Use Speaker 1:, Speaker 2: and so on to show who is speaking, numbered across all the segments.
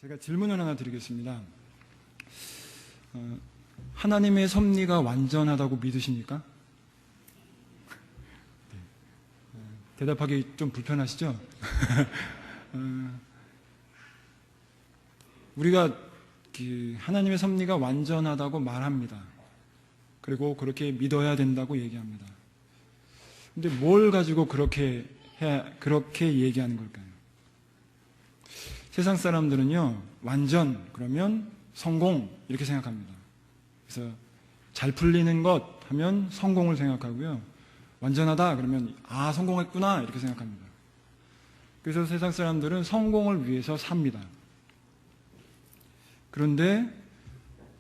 Speaker 1: 제가 질문을 하나 드리겠습니다. 하나님의 섭리가 완전하다고 믿으십니까? 네. 대답하기 좀 불편하시죠? 우리가 하나님의 섭리가 완전하다고 말합니다. 그리고 그렇게 믿어야 된다고 얘기합니다. 근데 뭘 가지고 그렇게 얘기하는 걸까요? 세상 사람들은요, 완전, 그러면 성공, 이렇게 생각합니다. 그래서 잘 풀리는 것 하면 성공을 생각하고요. 완전하다, 그러면 성공했구나, 이렇게 생각합니다. 그래서 세상 사람들은 성공을 위해서 삽니다. 그런데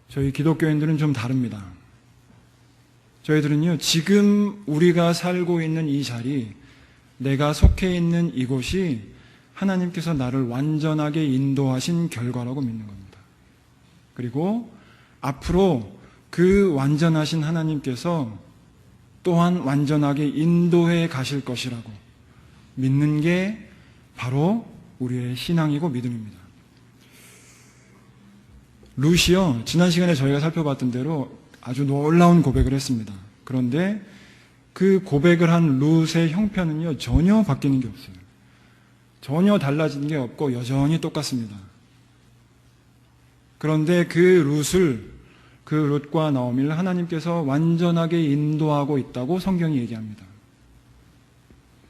Speaker 1: 저희 기독교인들은 좀 다릅니다. 저희들은요, 지금 우리가 살고 있는 이 자리, 내가 속해 있는 이곳이 하나님께서 나를 완전하게 인도하신 결과라고 믿는 겁니다. 그리고 앞으로 그 완전하신 하나님께서 또한 완전하게 인도해 가실 것이라고 믿는 게 바로 우리의 신앙이고 믿음입니다. 룻이요, 지난 시간에 저희가 살펴봤던 대로 아주 놀라운 고백을 했습니다. 그런데 그 고백을 한 룻의 형편은요, 전혀 바뀌는 게 없어요. 전혀 달라진 게 없고 여전히 똑같습니다. 그런데 그 룻과 나오미를 하나님께서 완전하게 인도하고 있다고 성경이 얘기합니다.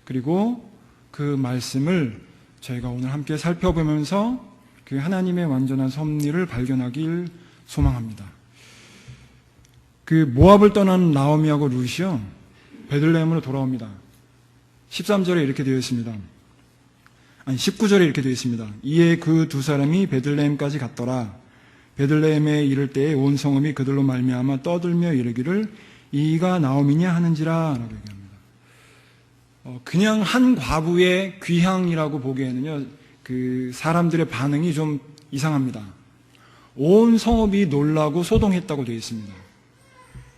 Speaker 1: 그리고 그 말씀을 저희가 오늘 함께 살펴보면서 그 하나님의 완전한 섭리를 발견하길 소망합니다. 그 모압을 떠난 나오미하고 룻이요, 베들레헴으로 돌아옵니다. 13절에 이렇게 되어 있습니다. 19절에 이렇게 되어 있습니다. 이에 그 두 사람이 베들레헴까지 갔더라. 베들레헴에 이를 때에 온 성읍이 그들로 말미암아 떠들며 이르기를 이가 나오미냐 하는지라 라고 얘기합니다. 그냥 한 과부의 귀향이라고 보기에는요, 그 사람들의 반응이 좀 이상합니다. 온 성읍이 놀라고 소동했다고 되어 있습니다.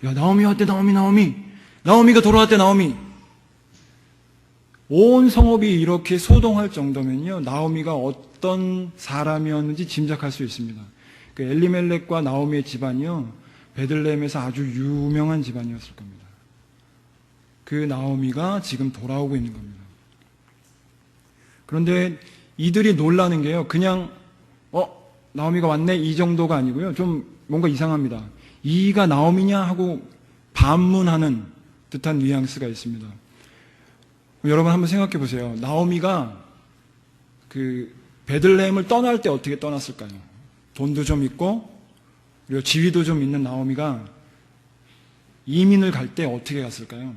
Speaker 1: 야, 나오미 왔대, 나오미가 돌아왔대, 나오미. 온 성읍이 이렇게 소동할 정도면요, 나오미가 어떤 사람이었는지 짐작할 수 있습니다. 그 엘리멜렉과 나오미의 집안이요, 베들레헴에서 아주 유명한 집안이었을 겁니다. 그 나오미가 지금 돌아오고 있는 겁니다. 그런데 이들이 놀라는 게요, 그냥 나오미가 왔네 이 정도가 아니고요, 좀 뭔가 이상합니다. 이가 나오미냐 하고 반문하는 듯한 뉘앙스가 있습니다. 여러분 한번 생각해 보세요. 나오미가 그 베들레헴을 떠날 때 어떻게 떠났을까요? 돈도 좀 있고 그리고 지위도 좀 있는 나오미가 이민을 갈 때 어떻게 갔을까요?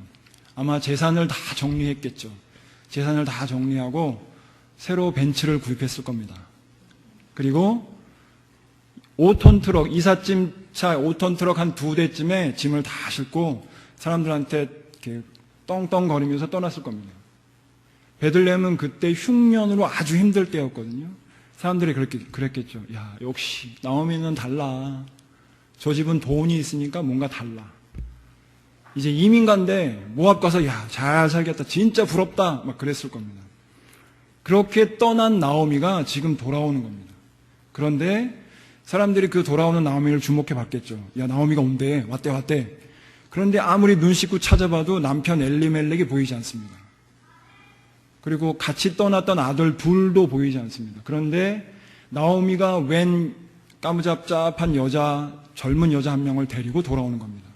Speaker 1: 아마 재산을 다 정리했겠죠. 재산을 다 정리하고 새로 벤츠를 구입했을 겁니다. 그리고 5톤 트럭, 이삿짐차 5톤 트럭 한 2대쯤에 짐을 다 싣고 사람들한테 이렇게 떵떵거리면서 떠났을 겁니다. 베들레헴은 그때 흉년으로 아주 힘들 때였거든요. 사람들이 그랬겠죠. 야, 역시 나오미는 달라. 저 집은 돈이 있으니까 뭔가 달라. 이제 이민 간데 모압 가서 야, 잘 살겠다. 진짜 부럽다. 막 그랬을 겁니다. 그렇게 떠난 나오미가 지금 돌아오는 겁니다. 그런데 사람들이 그 돌아오는 나오미를 주목해 봤겠죠. 야, 나오미가 온대. 왔대. 그런데 아무리 눈 씻고 찾아봐도 남편 엘리멜렉이 보이지 않습니다. 그리고 같이 떠났던 아들 둘도 보이지 않습니다. 그런데 나오미가 웬 까무잡잡한 젊은 여자 한 명을 데리고 돌아오는 겁니다.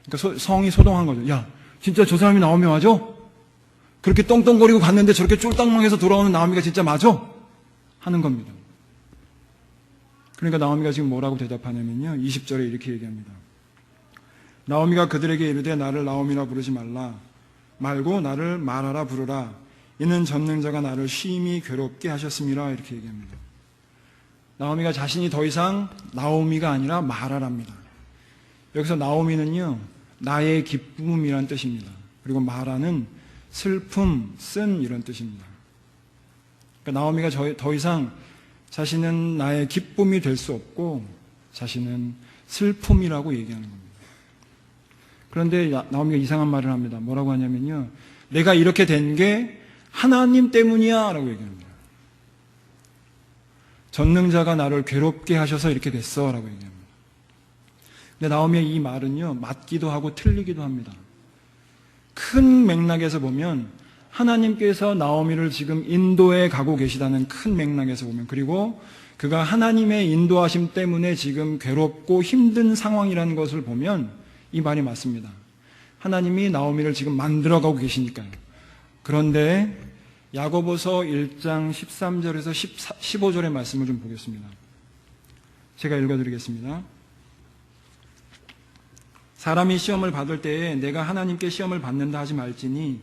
Speaker 1: 그러니까 성이 소동한 거죠. 야, 진짜 저 사람이 나오미 맞아? 그렇게 떵떵거리고 갔는데 저렇게 쫄딱망해서 돌아오는 나오미가 진짜 맞아? 하는 겁니다. 그러니까 나오미가 지금 뭐라고 대답하냐면요, 20절에 이렇게 얘기합니다. 나오미가 그들에게 이르되 나를 나오미라 부르지 말고 나를 마라라 부르라. 이는 전능자가 나를 심히 괴롭게 하셨음이라. 이렇게 얘기합니다. 나오미가 자신이 더 이상 나오미가 아니라 마라랍니다. 여기서 나오미는요, 나의 기쁨이란 뜻입니다. 그리고 마라는 슬픔, 쓴 이런 뜻입니다. 그러니까 나오미가 더 이상 자신은 나의 기쁨이 될 수 없고 자신은 슬픔이라고 얘기하는 겁니다. 그런데 나오미가 이상한 말을 합니다. 뭐라고 하냐면요, 내가 이렇게 된 게 하나님 때문이야 라고 얘기합니다. 전능자가 나를 괴롭게 하셔서 이렇게 됐어 라고 얘기합니다. 근데 나오미의 이 말은요, 맞기도 하고 틀리기도 합니다. 큰 맥락에서 보면 하나님께서 나오미를 지금 인도에 가고 계시다는 큰 맥락에서 보면, 그리고 그가 하나님의 인도하심 때문에 지금 괴롭고 힘든 상황이라는 것을 보면 이 말이 맞습니다. 하나님이 나오미를 지금 만들어가고 계시니까요. 그런데 야고보서 1장 13절에서 15절의 말씀을 좀 보겠습니다. 제가 읽어드리겠습니다. 사람이 시험을 받을 때에 내가 하나님께 시험을 받는다 하지 말지니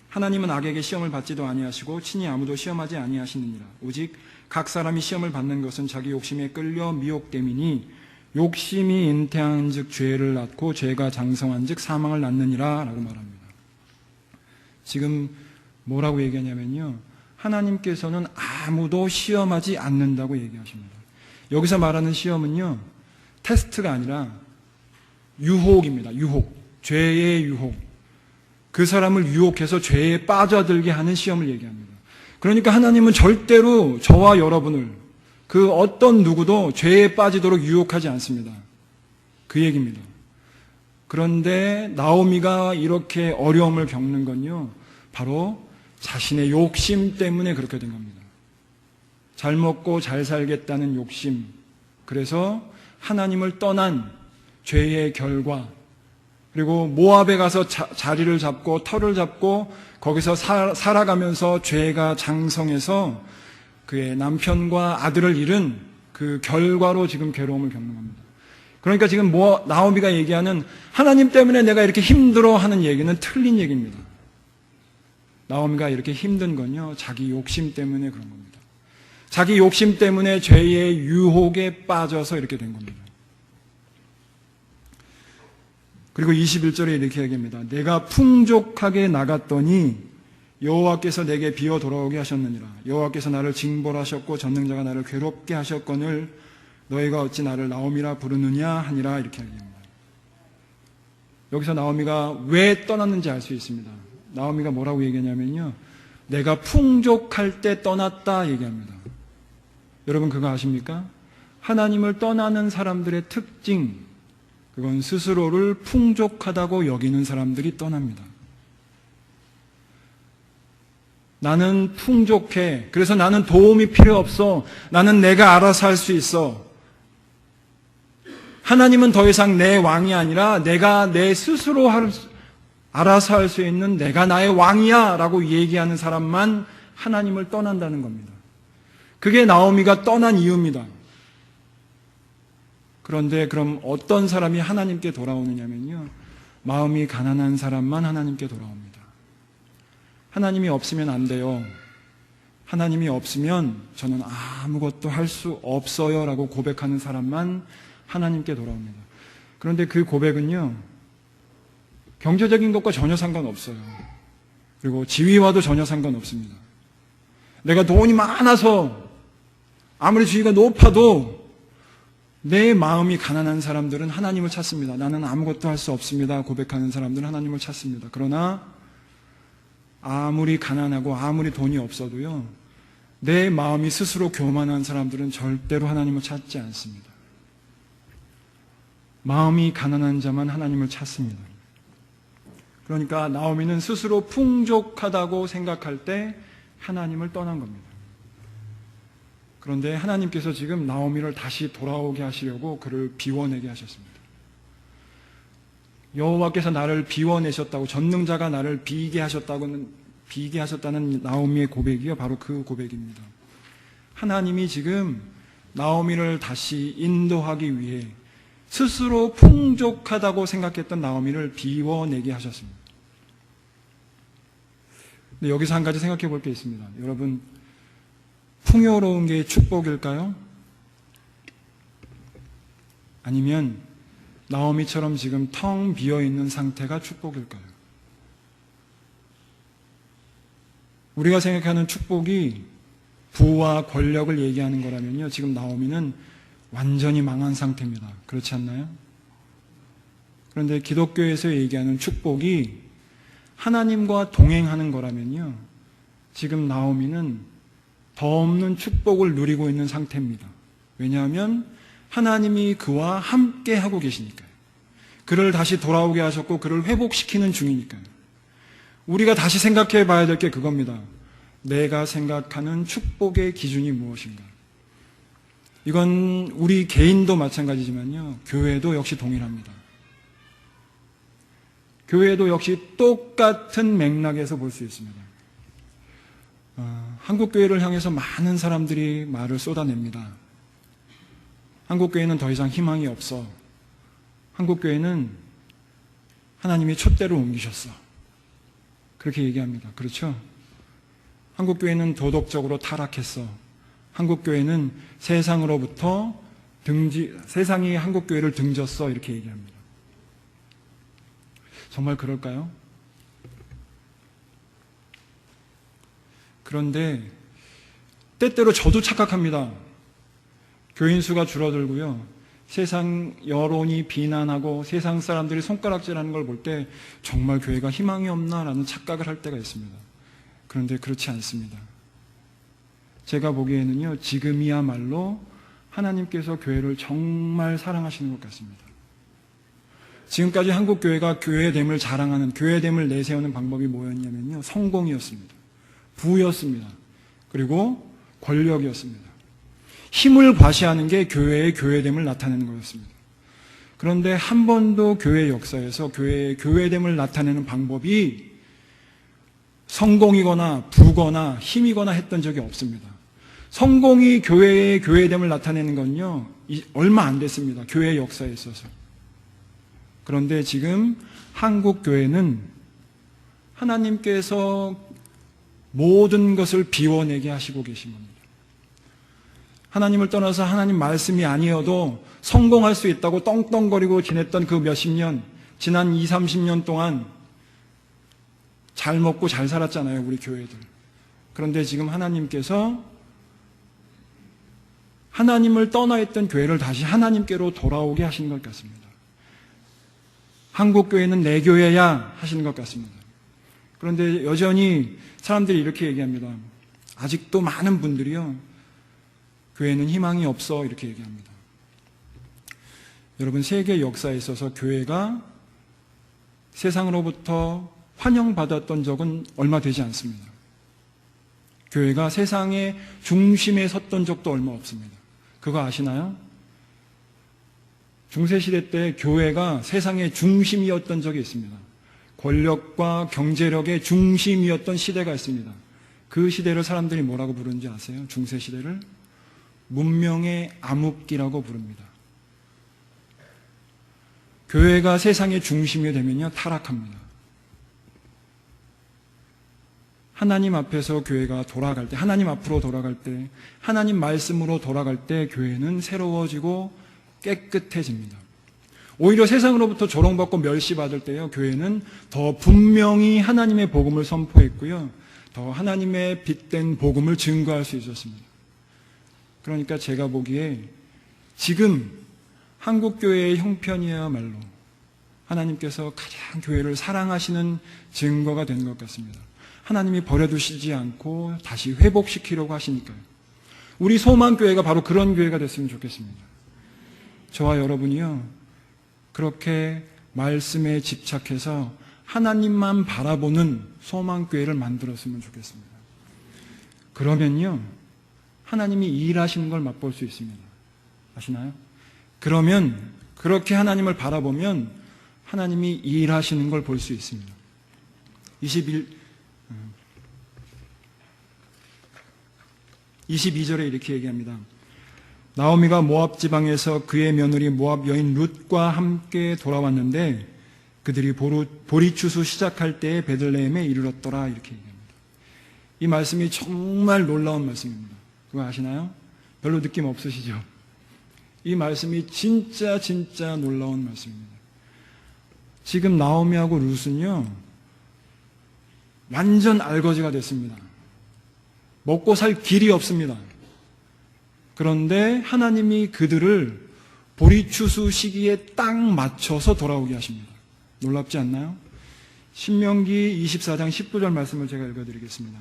Speaker 1: 하나님은 악에게 시험을 받지도 아니하시고 친히 아무도 시험하지 아니하시느니라. 오직 각 사람이 시험을 받는 것은 자기 욕심에 끌려 미혹됨이니 욕심이 잉태한 즉 죄를 낳고 죄가 장성한 즉 사망을 낳느니라 라고 말합니다. 지금 뭐라고 얘기하냐면요, 하나님께서는 아무도 시험하지 않는다고 얘기하십니다. 여기서 말하는 시험은요, 테스트가 아니라 유혹입니다. 유혹. 죄의 유혹. 그 사람을 유혹해서 죄에 빠져들게 하는 시험을 얘기합니다. 그러니까 하나님은 절대로 저와 여러분을, 그 어떤 누구도 죄에 빠지도록 유혹하지 않습니다. 그 얘기입니다. 그런데 나오미가 이렇게 어려움을 겪는 건요, 바로 자신의 욕심 때문에 그렇게 된 겁니다. 잘 먹고 잘 살겠다는 욕심. 그래서 하나님을 떠난 죄의 결과, 그리고 모압에 가서 자리를 잡고 터를 잡고 거기서 살아가면서 죄가 장성해서 그의 남편과 아들을 잃은 그 결과로 지금 괴로움을 겪는 겁니다. 그러니까 지금 나오미가 얘기하는 하나님 때문에 내가 이렇게 힘들어 하는 얘기는 틀린 얘기입니다. 나오미가 이렇게 힘든 건요, 자기 욕심 때문에 그런 겁니다. 자기 욕심 때문에 죄의 유혹에 빠져서 이렇게 된 겁니다. 그리고 21절에 이렇게 얘기합니다. 내가 풍족하게 나갔더니 여호와께서 내게 비어 돌아오게 하셨느니라. 여호와께서 나를 징벌하셨고 전능자가 나를 괴롭게 하셨거늘 너희가 어찌 나를 나오미라 부르느냐 하니라. 이렇게 얘기합니다. 여기서 나오미가 왜 떠났는지 알 수 있습니다. 나오미가 뭐라고 얘기하냐면요, 내가 풍족할 때 떠났다 얘기합니다. 여러분 그거 아십니까? 하나님을 떠나는 사람들의 특징, 그건 스스로를 풍족하다고 여기는 사람들이 떠납니다. 나는 풍족해. 그래서 나는 도움이 필요 없어. 나는 내가 알아서 할 수 있어. 하나님은 더 이상 내 왕이 아니라 내가 내 스스로 알아서 할 수 있는 내가 나의 왕이야 라고 얘기하는 사람만 하나님을 떠난다는 겁니다. 그게 나오미가 떠난 이유입니다. 그런데 그럼 어떤 사람이 하나님께 돌아오느냐면요, 마음이 가난한 사람만 하나님께 돌아옵니다. 하나님이 없으면 안 돼요. 하나님이 없으면 저는 아무것도 할 수 없어요 라고 고백하는 사람만 하나님께 돌아옵니다. 그런데 그 고백은요, 경제적인 것과 전혀 상관없어요. 그리고 지위와도 전혀 상관없습니다. 내가 돈이 많아서 아무리 지위가 높아도 내 마음이 가난한 사람들은 하나님을 찾습니다. 나는 아무것도 할 수 없습니다 고백하는 사람들은 하나님을 찾습니다. 그러나 아무리 가난하고 아무리 돈이 없어도요, 내 마음이 스스로 교만한 사람들은 절대로 하나님을 찾지 않습니다. 마음이 가난한 자만 하나님을 찾습니다. 그러니까 나오미는 스스로 풍족하다고 생각할 때 하나님을 떠난 겁니다. 그런데 하나님께서 지금 나오미를 다시 돌아오게 하시려고 그를 비워내게 하셨습니다. 여호와께서 나를 비워내셨다고, 전능자가 나를 비게 하셨다는 나오미의 고백이요, 바로 그 고백입니다. 하나님이 지금 나오미를 다시 인도하기 위해 스스로 풍족하다고 생각했던 나오미를 비워내게 하셨습니다. 근데 여기서 한 가지 생각해 볼 게 있습니다. 여러분, 풍요로운 게 축복일까요? 아니면 나오미처럼 지금 텅 비어있는 상태가 축복일까요? 우리가 생각하는 축복이 부와 권력을 얘기하는 거라면요, 지금 나오미는 완전히 망한 상태입니다. 그렇지 않나요? 그런데 기독교에서 얘기하는 축복이 하나님과 동행하는 거라면요, 지금 나오미는 더 없는 축복을 누리고 있는 상태입니다. 왜냐하면 하나님이 그와 함께 하고 계시니까요. 그를 다시 돌아오게 하셨고 그를 회복시키는 중이니까요. 우리가 다시 생각해 봐야 될 게 그겁니다. 내가 생각하는 축복의 기준이 무엇인가? 이건 우리 개인도 마찬가지지만요. 교회도 역시 동일합니다. 교회도 역시 똑같은 맥락에서 볼 수 있습니다. 한국교회를 향해서 많은 사람들이 말을 쏟아냅니다. 한국교회는 더 이상 희망이 없어. 한국교회는 하나님이 촛대를 옮기셨어. 그렇게 얘기합니다. 그렇죠? 한국교회는 도덕적으로 타락했어. 한국교회는 세상으로부터 세상이 한국교회를 등졌어. 이렇게 얘기합니다. 정말 그럴까요? 그런데 때때로 저도 착각합니다. 교인 수가 줄어들고요. 세상 여론이 비난하고 세상 사람들이 손가락질하는 걸 볼 때 정말 교회가 희망이 없나라는 착각을 할 때가 있습니다. 그런데 그렇지 않습니다. 제가 보기에는요, 지금이야말로 하나님께서 교회를 정말 사랑하시는 것 같습니다. 지금까지 한국 교회가 교회됨을 자랑하는, 교회됨을 내세우는 방법이 뭐였냐면요, 성공이었습니다. 부였습니다. 그리고 권력이었습니다. 힘을 과시하는 게 교회의 교회됨을 나타내는 거였습니다. 그런데 한 번도 교회 역사에서 교회의 교회됨을 나타내는 방법이 성공이거나 부거나 힘이거나 했던 적이 없습니다. 성공이 교회의 교회됨을 나타내는 건요, 얼마 안 됐습니다. 교회 역사에 있어서. 그런데 지금 한국 교회는 하나님께서 모든 것을 비워내게 하시고 계신 겁니다. 하나님을 떠나서 하나님 말씀이 아니어도 성공할 수 있다고 떵떵거리고 지냈던 그 몇십 년, 지난 20, 30년 동안 잘 먹고 잘 살았잖아요, 우리 교회들. 그런데 지금 하나님께서 하나님을 떠나 있던 교회를 다시 하나님께로 돌아오게 하시는 것 같습니다. 한국 교회는 내 교회야 하시는 것 같습니다. 그런데 여전히 사람들이 이렇게 얘기합니다. 아직도 많은 분들이요, 교회는 희망이 없어 이렇게 얘기합니다. 여러분, 세계 역사에 있어서 교회가 세상으로부터 환영받았던 적은 얼마 되지 않습니다. 교회가 세상의 중심에 섰던 적도 얼마 없습니다. 그거 아시나요? 중세시대 때 교회가 세상의 중심이었던 적이 있습니다. 권력과 경제력의 중심이었던 시대가 있습니다. 그 시대를 사람들이 뭐라고 부르는지 아세요? 중세시대를 문명의 암흑기라고 부릅니다. 교회가 세상의 중심이 되면요, 타락합니다. 하나님 앞에서 교회가 돌아갈 때, 하나님 앞으로 돌아갈 때, 하나님 말씀으로 돌아갈 때 교회는 새로워지고 깨끗해집니다. 오히려 세상으로부터 조롱받고 멸시받을 때요, 교회는 더 분명히 하나님의 복음을 선포했고요, 더 하나님의 빛된 복음을 증거할 수 있었습니다. 그러니까 제가 보기에 지금 한국교회의 형편이야말로 하나님께서 가장 교회를 사랑하시는 증거가 되는 것 같습니다. 하나님이 버려두시지 않고 다시 회복시키려고 하시니까요. 우리 소망교회가 바로 그런 교회가 됐으면 좋겠습니다. 저와 여러분이요, 그렇게 말씀에 집착해서 하나님만 바라보는 소망교회를 만들었으면 좋겠습니다. 그러면요, 하나님이 일하시는 걸 맛볼 수 있습니다. 아시나요? 그러면 그렇게 하나님을 바라보면 하나님이 일하시는 걸 볼 수 있습니다. 22절에 이렇게 얘기합니다. 나오미가 모압 지방에서 그의 며느리 모압 여인 룻과 함께 돌아왔는데 그들이 보리추수 시작할 때에 베들레헴에 이르렀더라 이렇게 얘기합니다. 이 말씀이 정말 놀라운 말씀입니다. 그거 아시나요? 별로 느낌 없으시죠? 이 말씀이 진짜 놀라운 말씀입니다. 지금 나오미하고 룻은요, 완전 알거지가 됐습니다. 먹고 살 길이 없습니다. 그런데 하나님이 그들을 보리추수 시기에 딱 맞춰서 돌아오게 하십니다. 놀랍지 않나요? 신명기 24장 19절 말씀을 제가 읽어드리겠습니다.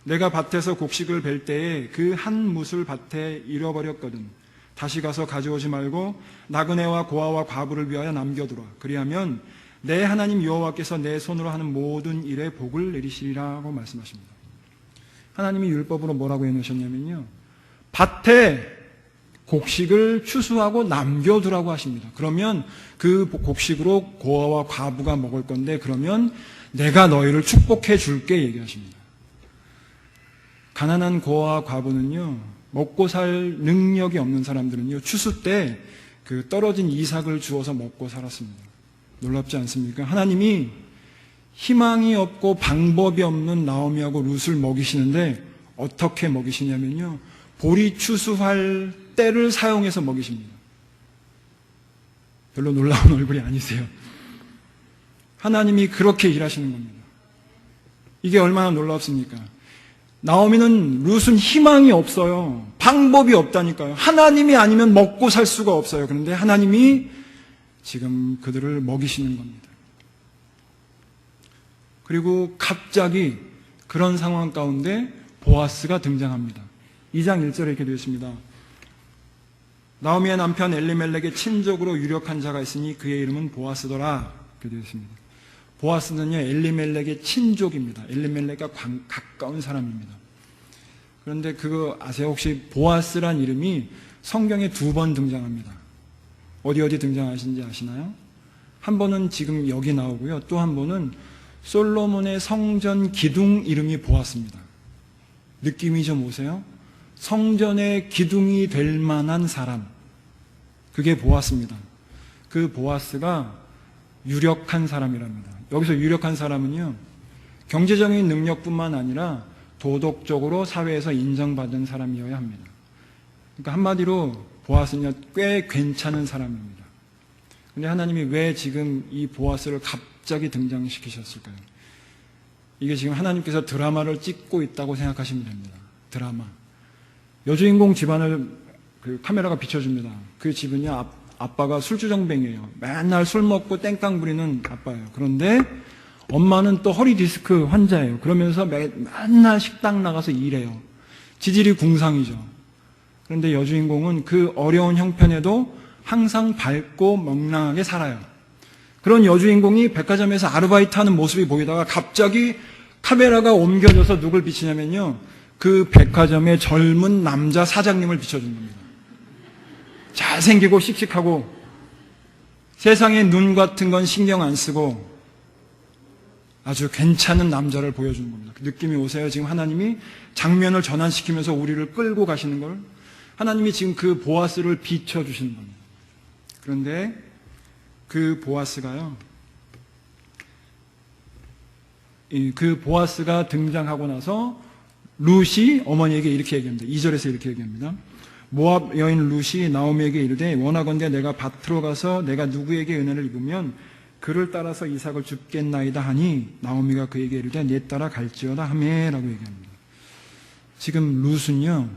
Speaker 1: 내가 밭에서 곡식을 벨 때에 그 한 뭇을 밭에 잃어버렸거든. 다시 가서 가져오지 말고 나그네와 고아와 과부를 위하여 남겨두라. 그리하면 내 하나님 여호와께서 내 손으로 하는 모든 일에 복을 내리시리라고 말씀하십니다. 하나님이 율법으로 뭐라고 해놓으셨냐면요, 밭에 곡식을 추수하고 남겨두라고 하십니다. 그러면 그 곡식으로 고아와 과부가 먹을 건데, 그러면 내가 너희를 축복해 줄게 얘기하십니다. 가난한 고아와 과부는요, 먹고 살 능력이 없는 사람들은요, 추수 때 그 떨어진 이삭을 주어서 먹고 살았습니다. 놀랍지 않습니까? 하나님이 희망이 없고 방법이 없는 나오미하고 룻을 먹이시는데 어떻게 먹이시냐면요, 보리 추수할 때를 사용해서 먹이십니다. 별로 놀라운 얼굴이 아니세요. 하나님이 그렇게 일하시는 겁니다. 이게 얼마나 놀랍습니까? 나오미는 룻은 희망이 없어요. 방법이 없다니까요. 하나님이 아니면 먹고 살 수가 없어요. 그런데 하나님이 지금 그들을 먹이시는 겁니다. 그리고 갑자기 그런 상황 가운데 보아스가 등장합니다. 2장 1절에 이렇게 되어 있습니다. 나오미의 남편 엘리멜렉의 친족으로 유력한 자가 있으니 그의 이름은 보아스더라. 이렇게 되어 있습니다. 보아스는요, 엘리멜렉의 친족입니다. 엘리멜렉과 가까운 사람입니다. 그런데 그거 아세요? 혹시 보아스란 이름이 성경에 2번 등장합니다. 어디 등장하신지 아시나요? 한 번은 지금 여기 나오고요. 또 한 번은 솔로몬의 성전 기둥 이름이 보아스입니다. 느낌이 좀 오세요? 성전의 기둥이 될 만한 사람, 그게 보아스입니다. 그 보아스가 유력한 사람이랍니다. 여기서 유력한 사람은요, 경제적인 능력뿐만 아니라 도덕적으로 사회에서 인정받은 사람이어야 합니다. 그러니까 한마디로 보아스는 꽤 괜찮은 사람입니다. 그런데 하나님이 왜 지금 이 보아스를 갑자기 등장시키셨을까요? 이게 지금 하나님께서 드라마를 찍고 있다고 생각하시면 됩니다. 드라마. 여주인공 집안을 그 카메라가 비춰줍니다. 그 집은요, 아빠가 술주정뱅이에요. 맨날 술 먹고 땡깡 부리는 아빠예요. 그런데 엄마는 또 허리 디스크 환자예요. 그러면서 맨날 식당 나가서 일해요. 지질이 궁상이죠. 그런데 여주인공은 그 어려운 형편에도 항상 밝고 명랑하게 살아요. 그런 여주인공이 백화점에서 아르바이트 하는 모습이 보이다가 갑자기 카메라가 옮겨져서 누굴 비치냐면요, 그 백화점의 젊은 남자 사장님을 비춰준 겁니다. 잘생기고 씩씩하고 세상에 눈 같은 건 신경 안 쓰고 아주 괜찮은 남자를 보여주는 겁니다. 그 느낌이 오세요? 지금 하나님이 장면을 전환시키면서 우리를 끌고 가시는 걸 하나님이 지금 그 보아스를 비춰주시는 겁니다. 그런데 그 보아스가요, 그 보아스가 등장하고 나서 룻이 어머니에게 이렇게 얘기합니다. 2절에서 이렇게 얘기합니다. 모압 여인 룻이 나오미에게 이르되 원하건대 내가 밭으로 가서 내가 누구에게 은혜를 입으면 그를 따라서 이삭을 줍겠나이다 하니 나오미가 그에게 이르되 내 따라 갈지어다 하매라고 얘기합니다. 지금 룻은요,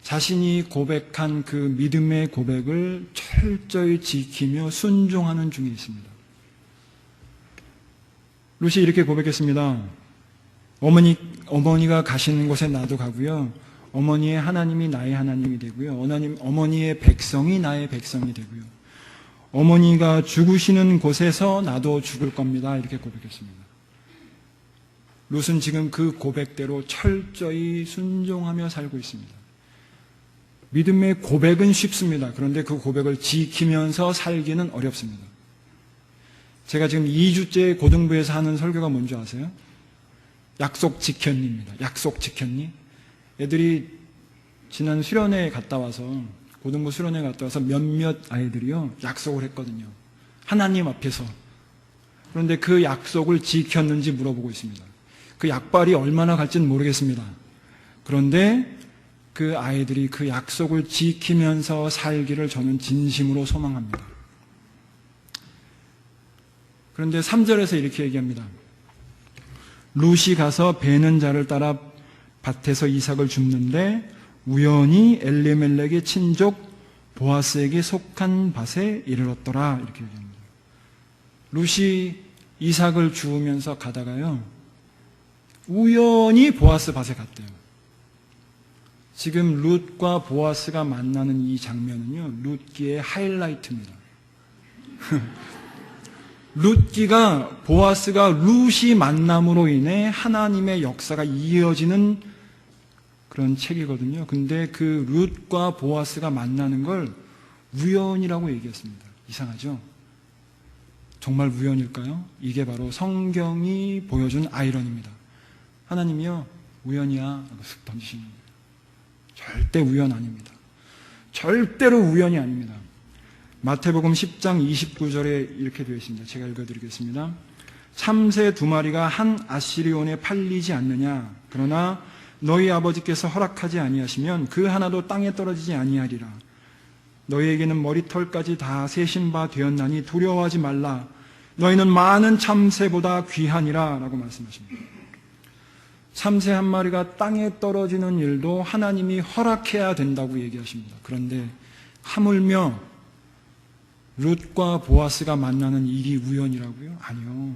Speaker 1: 자신이 고백한 그 믿음의 고백을 철저히 지키며 순종하는 중에 있습니다. 룻이 이렇게 고백했습니다. 어머니가 가시는 곳에 나도 가고요. 어머니의 하나님이 나의 하나님이 되고요. 어머니의 백성이 나의 백성이 되고요. 어머니가 죽으시는 곳에서 나도 죽을 겁니다. 이렇게 고백했습니다. 룻은 지금 그 고백대로 철저히 순종하며 살고 있습니다. 믿음의 고백은 쉽습니다. 그런데 그 고백을 지키면서 살기는 어렵습니다. 제가 지금 2주째 고등부에서 하는 설교가 뭔지 아세요? 약속 지켰니입니다. 약속 지켰니? 애들이 지난 수련회에 갔다 와서, 고등부 수련회에 갔다 와서 몇몇 아이들이요, 약속을 했거든요. 하나님 앞에서. 그런데 그 약속을 지켰는지 물어보고 있습니다. 그 약발이 얼마나 갈지는 모르겠습니다. 그런데 그 아이들이 그 약속을 지키면서 살기를 저는 진심으로 소망합니다. 그런데 3절에서 이렇게 얘기합니다. 룻이 가서 베는 자를 따라 밭에서 이삭을 줍는데 우연히 엘리멜렉의 친족 보아스에게 속한 밭에 이르렀더라. 이렇게 얘기합니다. 룻이 이삭을 주우면서 가다가요, 우연히 보아스 밭에 갔대요. 지금 룻과 보아스가 만나는 이 장면은요, 룻기의 하이라이트입니다. 룻기가, 보아스가 룻이 만남으로 인해 하나님의 역사가 이어지는 그런 책이거든요. 근데 그 룻과 보아스가 만나는 걸 우연이라고 얘기했습니다. 이상하죠? 정말 우연일까요? 이게 바로 성경이 보여준 아이러니입니다. 하나님이요, 우연이야 하고 쓱 던지시는 거예요. 절대 우연 아닙니다. 절대로 우연이 아닙니다. 마태복음 10장 29절에 이렇게 되어 있습니다. 제가 읽어드리겠습니다. 참새 2마리가 한 아시리온에 팔리지 않느냐? 그러나 너희 아버지께서 허락하지 아니하시면 그 하나도 땅에 떨어지지 아니하리라. 너희에게는 머리털까지 다 세신 바 되었나니 두려워하지 말라. 너희는 많은 참새보다 귀하니라 라고 말씀하십니다. 참새 한 마리가 땅에 떨어지는 일도 하나님이 허락해야 된다고 얘기하십니다. 그런데 하물며 룻과 보아스가 만나는 일이 우연이라고요? 아니요.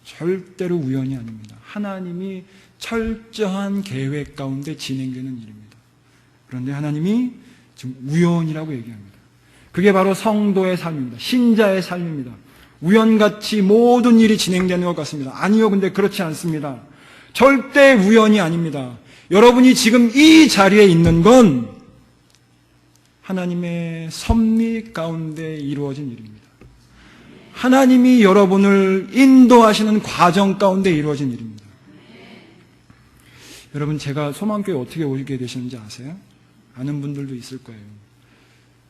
Speaker 1: 절대로 우연이 아닙니다. 하나님이 철저한 계획 가운데 진행되는 일입니다. 그런데 하나님이 지금 우연이라고 얘기합니다. 그게 바로 성도의 삶입니다. 신자의 삶입니다. 우연같이 모든 일이 진행되는 것 같습니다. 아니요, 근데 그렇지 않습니다. 절대 우연이 아닙니다. 여러분이 지금 이 자리에 있는 건 하나님의 섭리 가운데 이루어진 일입니다. 하나님이 여러분을 인도하시는 과정 가운데 이루어진 일입니다. 여러분, 제가 소망교회 어떻게 오게 되셨는지 아세요? 아는 분들도 있을 거예요.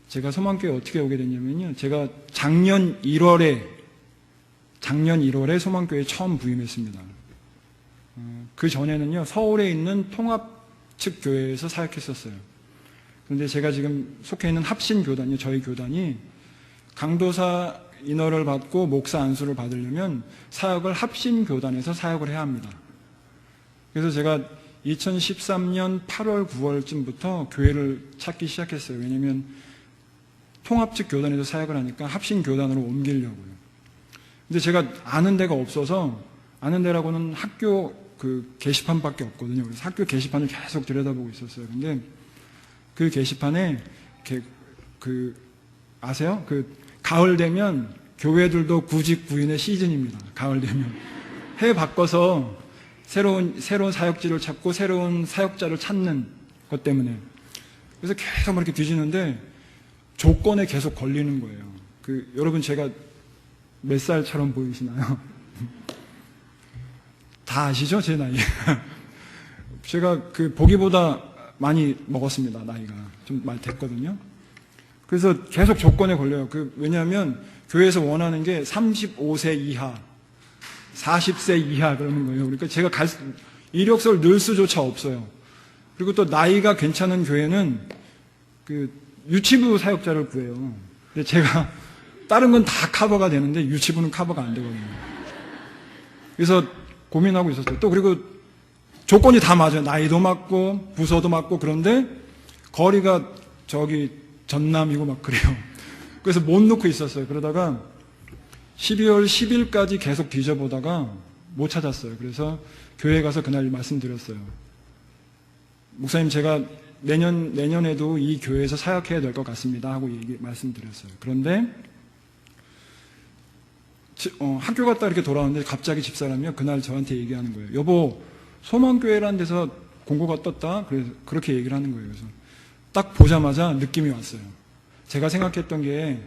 Speaker 1: 제가 소망교회 어떻게 오게 됐냐면요, 제가 작년 1월에 소망교회에 처음 부임했습니다. 그 전에는요, 서울에 있는 통합 측 교회에서 사역했었어요. 그런데 제가 지금 속해 있는 합신교단이요, 저희 교단이 강도사 인허를 받고 목사 안수를 받으려면 사역을 합신교단에서 사역을 해야 합니다. 그래서 제가 2013년 8월, 9월쯤부터 교회를 찾기 시작했어요. 왜냐하면 통합 측 교단에서 사역을 하니까 합신교단으로 옮기려고요. 근데 제가 아는 데가 없어서, 아는 데라고는 학교 그 게시판밖에 없거든요. 그래서 학교 게시판을 계속 들여다보고 있었어요. 근데 그 게시판에 아세요? 가을 되면 교회들도 구직 부인의 시즌입니다. 가을 되면 해 바꿔서 새로운 사역지를 찾고 새로운 사역자를 찾는 것 때문에, 그래서 계속 이렇게 뒤지는데 조건에 계속 걸리는 거예요. 여러분, 제가 몇 살처럼 보이시나요? 다 아시죠? 제 나이. 제가 보기보다 많이 먹었습니다. 나이가 좀 많이 됐거든요. 그래서 계속 조건에 걸려요. 왜냐하면 교회에서 원하는 게 35세 이하, 40세 이하 그러는 거예요. 그러니까 제가 이력서를 넣을 수조차 없어요. 그리고 또 나이가 괜찮은 교회는 유치부 사역자를 구해요. 근데 제가 다른 건 다 커버가 되는데 유치부는 커버가 안 되거든요. 그래서 고민하고 있었어요. 또 그리고 조건이 다 맞아요. 나이도 맞고 부서도 맞고. 그런데 거리가 전남이고 막 그래요. 그래서 못 놓고 있었어요. 그러다가 12월 10일까지 계속 뒤져보다가 못 찾았어요. 그래서 교회에 가서 그날 말씀드렸어요. 목사님, 제가 내년에도 이 교회에서 사역해야 될 것 같습니다 하고 말씀드렸어요. 그런데 학교 갔다 이렇게 돌아왔는데 갑자기 집사람이요, 그날 저한테 얘기하는 거예요. 여보, 소망교회라는 데서 공고가 떴다. 그래서 그렇게 얘기를 하는 거예요. 그래서 딱 보자마자 느낌이 왔어요. 제가 생각했던 게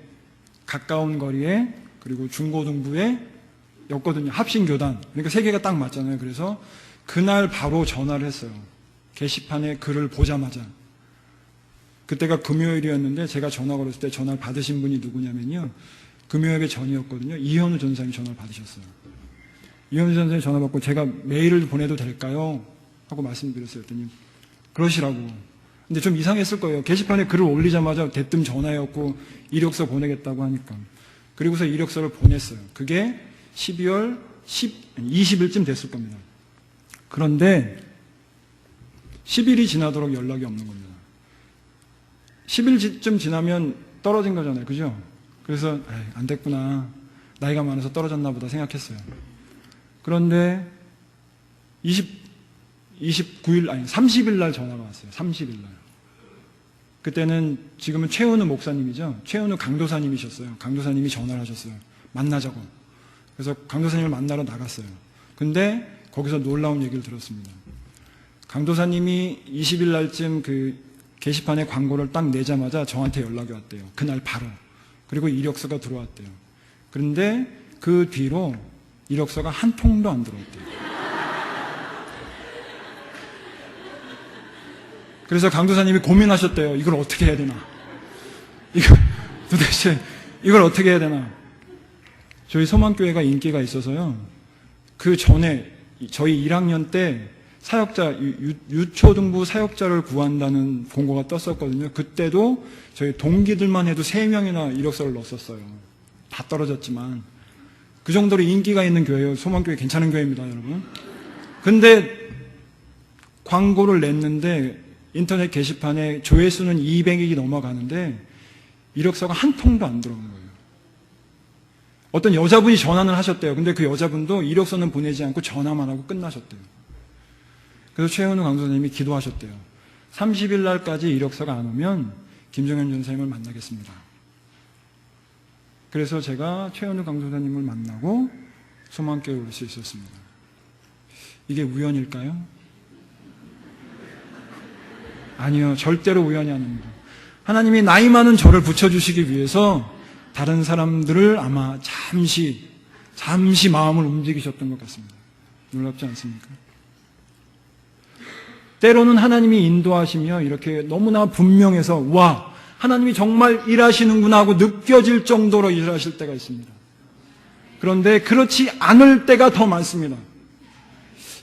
Speaker 1: 가까운 거리에, 그리고 중고등부에 였거든요. 합신교단. 그러니까 세 개가 딱 맞잖아요. 그래서 그날 바로 전화를 했어요. 게시판에 글을 보자마자. 그때가 금요일이었는데 제가 전화 걸었을 때 전화를 받으신 분이 누구냐면요, 금요일 전이었거든요. 이현우 전사님이 전화를 받으셨어요. 이현우 전사님이 전화 받고 제가 메일을 보내도 될까요? 하고 말씀드렸어요. 그랬더니 그러시라고. 근데 좀 이상했을 거예요. 게시판에 글을 올리자마자 대뜸 전화였고 이력서 보내겠다고 하니까. 그리고서 이력서를 보냈어요. 그게 12월 20일쯤 됐을 겁니다. 그런데 10일이 지나도록 연락이 없는 겁니다. 10일쯤 지나면 떨어진 거잖아요. 그죠? 그래서 안 됐구나. 나이가 많아서 떨어졌나 보다 생각했어요. 그런데 29일, 아니, 30일 날 전화가 왔어요. 30일 날. 그때는 지금은 최은우 목사님이죠. 최은우 강도사님이셨어요. 강도사님이 전화를 하셨어요. 만나자고. 그래서 강도사님을 만나러 나갔어요. 근데 거기서 놀라운 얘기를 들었습니다. 강도사님이 20일 날쯤 그 게시판에 광고를 딱 내자마자 저한테 연락이 왔대요. 그날 바로. 그리고 이력서가 들어왔대요. 그런데 그 뒤로 이력서가 한 통도 안 들어왔대요. 그래서 강도사님이 고민하셨대요. 이걸 어떻게 해야 되나? 도대체 이걸 어떻게 해야 되나? 저희 소망교회가 인기가 있어서요. 그 전에 저희 1학년 때 사역자, 유초등부 사역자를 구한다는 공고가 떴었거든요. 그때도 저희 동기들만 해도 3명이나 이력서를 넣었었어요. 다 떨어졌지만. 그 정도로 인기가 있는 교회예요. 소망교회 괜찮은 교회입니다, 여러분. 근데 광고를 냈는데 인터넷 게시판에 조회수는 200이 넘어가는데 이력서가 한 통도 안 들어온 거예요. 어떤 여자분이 전화를 하셨대요. 근데 그 여자분도 이력서는 보내지 않고 전화만 하고 끝나셨대요. 그래서 최은우 강도사님이 기도하셨대요. 30일 날까지 이력서가 안 오면 김정현 전사님을 만나겠습니다. 그래서 제가 최은우 강도사님을 만나고 소망교회에 올 수 있었습니다. 이게 우연일까요? 아니요, 절대로 우연이 아닙니다. 하나님이 나이 많은 저를 붙여주시기 위해서 다른 사람들을 아마 잠시 마음을 움직이셨던 것 같습니다. 놀랍지 않습니까? 때로는 하나님이 인도하시며 이렇게 너무나 분명해서 와, 하나님이 정말 일하시는구나 하고 느껴질 정도로 일하실 때가 있습니다. 그런데 그렇지 않을 때가 더 많습니다.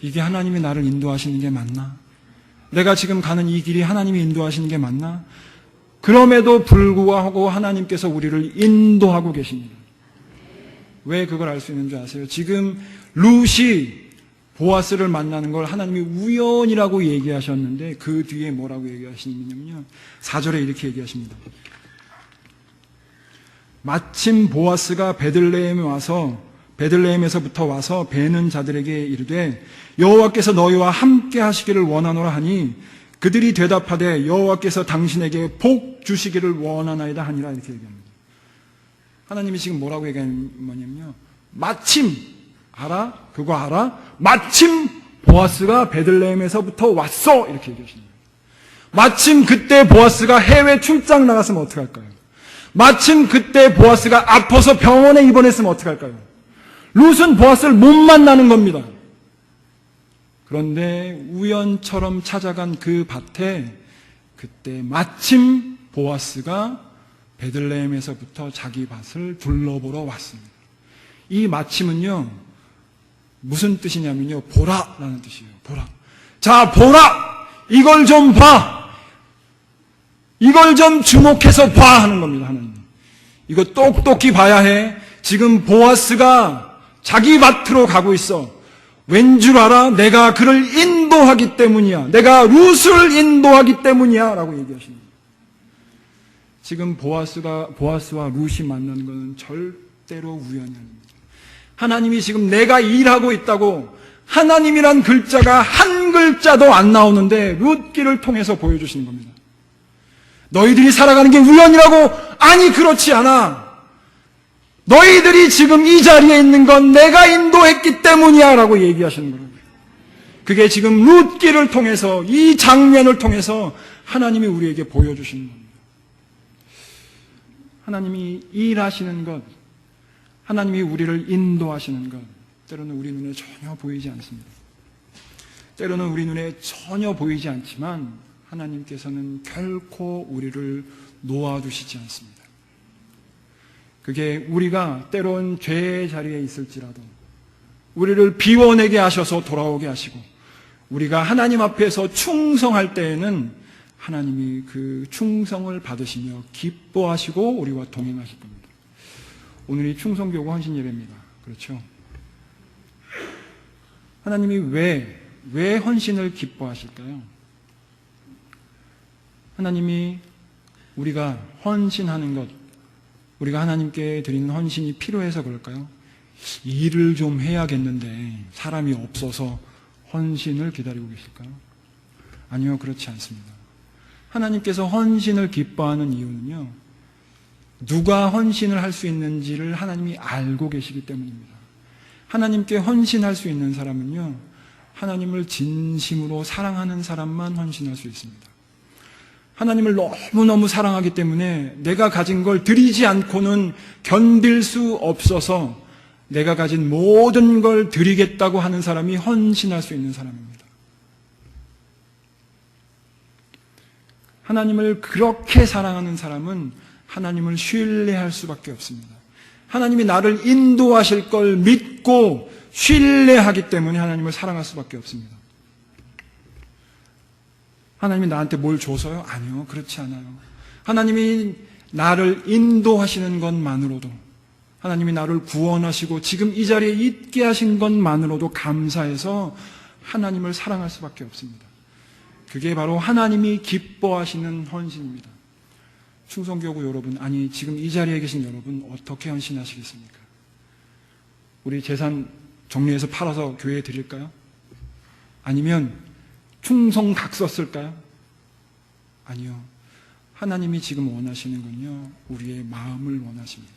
Speaker 1: 이게 하나님이 나를 인도하시는 게 맞나? 내가 지금 가는 이 길이 하나님이 인도하시는 게 맞나? 그럼에도 불구하고 하나님께서 우리를 인도하고 계십니다. 왜 그걸 알 수 있는 줄 아세요? 지금 룻이 보아스를 만나는 걸 하나님이 우연이라고 얘기하셨는데 그 뒤에 뭐라고 얘기하시냐면요. 4절에 이렇게 얘기하십니다. 마침 보아스가 베들레헴에서부터 와서 베는 자들에게 이르되 여호와께서 너희와 함께 하시기를 원하노라 하니 그들이 대답하되 여호와께서 당신에게 복 주시기를 원하나이다 하니라 이렇게 얘기합니다. 하나님이 지금 뭐라고 얘기하냐면요. 마침 알아? 그거 알아? 마침 보아스가 베들레헴에서부터 왔어 이렇게 얘기하십니다. 마침 그때 보아스가 해외 출장 나갔으면 어떡할까요? 마침 그때 보아스가 아파서 병원에 입원했으면 어떡할까요? 룻은 보아스를 못 만나는 겁니다. 그런데 우연처럼 찾아간 그 밭에 그때 마침 보아스가 베들레헴에서부터 자기 밭을 둘러보러 왔습니다. 이 마침은요, 무슨 뜻이냐면요, 보라라는 뜻이에요. 보라. 자, 보라! 이걸 좀 봐! 이걸 좀 주목해서 봐! 하는 겁니다, 하나님. 이거 똑똑히 봐야 해. 지금 보아스가 자기 밭으로 가고 있어. 왠 줄 알아? 내가 그를 인도하기 때문이야. 내가 룻을 인도하기 때문이야. 라고 얘기하십니다. 지금 보아스와 룻이 만나는 것은 절대로 우연이 아닙니다. 하나님이 지금 내가 일하고 있다고 하나님이란 글자가 한 글자도 안 나오는데 룻길을 통해서 보여주시는 겁니다. 너희들이 살아가는 게 우연이라고? 아니, 그렇지 않아. 너희들이 지금 이 자리에 있는 건 내가 인도했기 때문이야 라고 얘기하시는 거예요. 그게 지금 룻길을 통해서 이 장면을 통해서 하나님이 우리에게 보여주시는 겁니다. 하나님이 일하시는 것, 하나님이 우리를 인도하시는 것, 때로는 우리 눈에 전혀 보이지 않습니다. 때로는 우리 눈에 전혀 보이지 않지만 하나님께서는 결코 우리를 놓아두시지 않습니다. 그게 우리가 때론 죄의 자리에 있을지라도 우리를 비워내게 하셔서 돌아오게 하시고 우리가 하나님 앞에서 충성할 때에는 하나님이 그 충성을 받으시며 기뻐하시고 우리와 동행하실 겁니다. 오늘이 충성교구 헌신 예배입니다. 그렇죠? 하나님이 왜 헌신을 기뻐하실까요? 하나님이 우리가 헌신하는 것, 우리가 하나님께 드리는 헌신이 필요해서 그럴까요? 일을 좀 해야겠는데 사람이 없어서 헌신을 기다리고 계실까요? 아니요, 그렇지 않습니다. 하나님께서 헌신을 기뻐하는 이유는요, 누가 헌신을 할 수 있는지를 하나님이 알고 계시기 때문입니다. 하나님께 헌신할 수 있는 사람은요, 하나님을 진심으로 사랑하는 사람만 헌신할 수 있습니다. 하나님을 너무너무 사랑하기 때문에 내가 가진 걸 드리지 않고는 견딜 수 없어서 내가 가진 모든 걸 드리겠다고 하는 사람이 헌신할 수 있는 사람입니다. 하나님을 그렇게 사랑하는 사람은 하나님을 신뢰할 수밖에 없습니다. 하나님이 나를 인도하실 걸 믿고 신뢰하기 때문에 하나님을 사랑할 수밖에 없습니다. 하나님이 나한테 뭘 줘서요? 아니요, 그렇지 않아요. 하나님이 나를 인도하시는 것만으로도, 하나님이 나를 구원하시고 지금 이 자리에 있게 하신 것만으로도 감사해서 하나님을 사랑할 수밖에 없습니다. 그게 바로 하나님이 기뻐하시는 헌신입니다. 충성교구 여러분, 아니 지금 이 자리에 계신 여러분 어떻게 헌신하시겠습니까? 우리 재산 정리해서 팔아서 교회에 드릴까요? 아니면 충성각서 쓸까요? 아니요. 하나님이 지금 원하시는 건요, 우리의 마음을 원하십니다.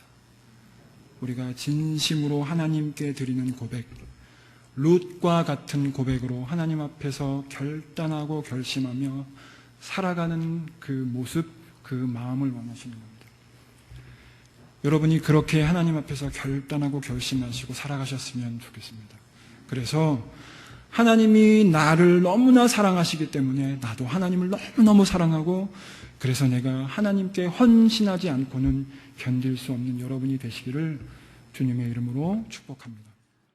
Speaker 1: 우리가 진심으로 하나님께 드리는 고백, 룻과 같은 고백으로 하나님 앞에서 결단하고 결심하며 살아가는 그 모습, 그 마음을 원하시는 겁니다. 여러분이 그렇게 하나님 앞에서 결단하고 결심하시고 살아가셨으면 좋겠습니다. 그래서 하나님이 나를 너무나 사랑하시기 때문에 나도 하나님을 너무너무 사랑하고, 그래서 내가 하나님께 헌신하지 않고는 견딜 수 없는 여러분이 되시기를 주님의 이름으로 축복합니다.